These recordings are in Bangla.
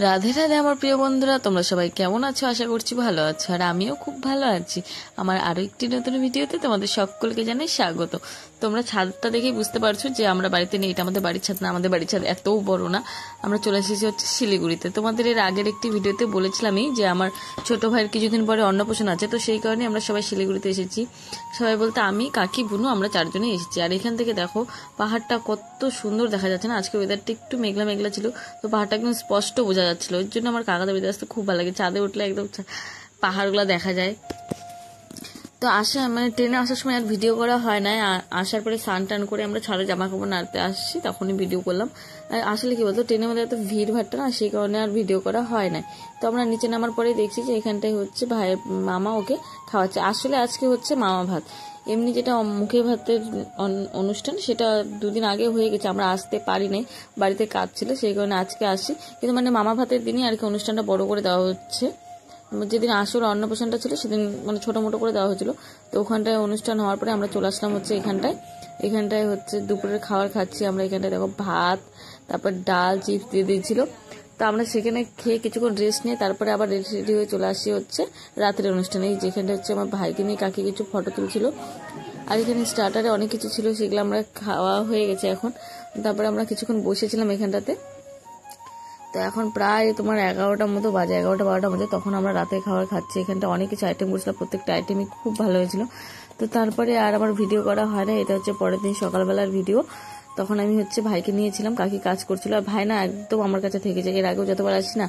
রাধে রাধে আমার প্রিয় বন্ধুরা, তোমরা সবাই কেমন আছো? আশা করছি ভালো আছো, আর আমিও খুব ভালো আছি। আমার আরো একটি নতুন ভিডিওতে তোমাদের সকলকে জানাই স্বাগত। তোমরা ছাদটা দেখেই বুঝতে পারছো যে আমরা বাড়িতে নেই। এটা আমাদের বাড়ির ছাদ না, আমাদের বাড়ির ছাদ এতও বড় না। আমরা চলে এসেছি হচ্ছে শিলিগুড়িতে। তোমাদের এর আগের একটি ভিডিওতে বলেছিলামই যে আমার ছোট ভাইয়ের কিছুদিন পরে অন্নপ্রাশন আছে, তো সেই কারণে আমরা সবাই শিলিগুড়িতে এসেছি। সবাই বলতে আমি, কাকি, বুনু, আমরা চারজনেই এসেছি। আর এখান থেকে দেখো পাহাড়টা কত সুন্দর দেখা যাচ্ছে না? আজকে ওয়েদারটা একটু মেঘলা মেঘলা ছিল, তো পাহাড়টা একদম স্পষ্ট বোঝা যাচ্ছিল। ওই জন্য আমার কাকাদের বাড়িতে আসতে খুব ভালো লাগে। চাঁদে উঠলে একদম পাহাড়গুলো দেখা যায়। তো ট্রেনে আসার সময় আর ভিডিও করা হয় না। আসার পরে স্নান টান করে আমরা ছাদে জামা কাপড় নাড়তে আসছি, তখনই ভিডিও করলাম। আসলে কি বলতো, ট্রেনের মধ্যে এত ভিড় ভাট্টা না, সেই কারণে আর ভিডিও করা হয় না। তো আমরা নিচে নামার পরে দেখছি যে এখানটায় হচ্ছে ভাইয়ের মামা ওকে খাওয়াচ্ছে। আসলে আজকে হচ্ছে মামা ভাত। এমনি যেটা মুখে ভাতের অনুষ্ঠান, সেটা দুদিন আগে হয়ে গেছে, আমরা আসতে পারি নাই, বাড়িতে কাজ ছিল, সেই কারণে আজকে আসি। কিন্তু মামা ভাতের দিনই আর কি অনুষ্ঠানটা বড় করে দেওয়া হচ্ছে। যেদিন আসল অন্নপ্রাশনটা ছিল সেদিন ছোটো মোটো করে দেওয়া হয়েছিল। তো ওখানটায় অনুষ্ঠান হওয়ার পরে আমরা চলে আসলাম হচ্ছে এখানটায় হচ্ছে দুপুরের খাবার খাচ্ছি আমরা। এখানটায় দেখো ভাত, তারপর ডাল, চিপস দিয়ে দিয়েছিল। তো আমরা সেখানে খেয়ে কিছুক্ষণ রেস্ট নিয়ে তারপরে আবার রেডি হয়ে চলে আসি হচ্ছে রাতের অনুষ্ঠানে। যেখানটা হচ্ছে আমার ভাইকে নিয়ে কাকি কিছু ফটো তুলছিল। আর এখানে স্টার্টারে অনেক কিছু ছিল, সেগুলো আমরা খাওয়া হয়ে গেছে এখন। তারপরে আমরা কিছুক্ষণ বসেছিলাম এখানটাতে। তো এখন প্রায় তোমার 11টার মতো বাজে, 11টা-12টার মধ্যে, তখন আমরা রাতে খাবার খাচ্ছি। এখানটা অনেক কিছু আইটেম করছিলাম, প্রত্যেকটা আইটেমই খুব ভালো হয়েছিল। তো তারপরে আর আমার ভিডিও করা হয় না। এটা হচ্ছে পরের দিন সকালবেলার ভিডিও। তখন আমি হচ্ছে ভাইকে নিয়েছিলাম, কাকি কাজ করছিল, আর ভাই না একদম আমার কাছে থেকে যায়। এর আগেও যতবার আসি না,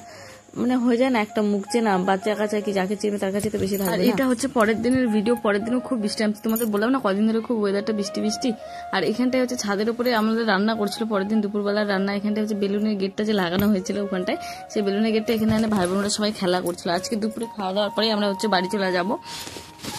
হয়ে যায় না একটা মুখ চেনা, বাচ্চা কাছে কি যাকে চিনবে তার কাছে তো বেশি থাকে। এটা হচ্ছে পরের দিনের ভিডিও। পরের দিনও খুব বৃষ্টি, আমি তোমাদের বললাম না কদিন ধরে খুব ওয়েদারটা বৃষ্টি বৃষ্টি। আর এখানটায় হচ্ছে ছাদের উপরে আমাদের রান্না করছিল পরের দিন দুপুরবেলার রান্না। এখানটায় হচ্ছে বেলুনের গেটটা যে লাগানো হয়েছিল ওখানটায়, সেই বেলুনের গেটটা এখানে ভাই বোনরা সবাই খেলা করছিল। আজকে দুপুরে খাওয়া দাওয়ার পরেই আমরা হচ্ছে বাড়ি চলে যাবো।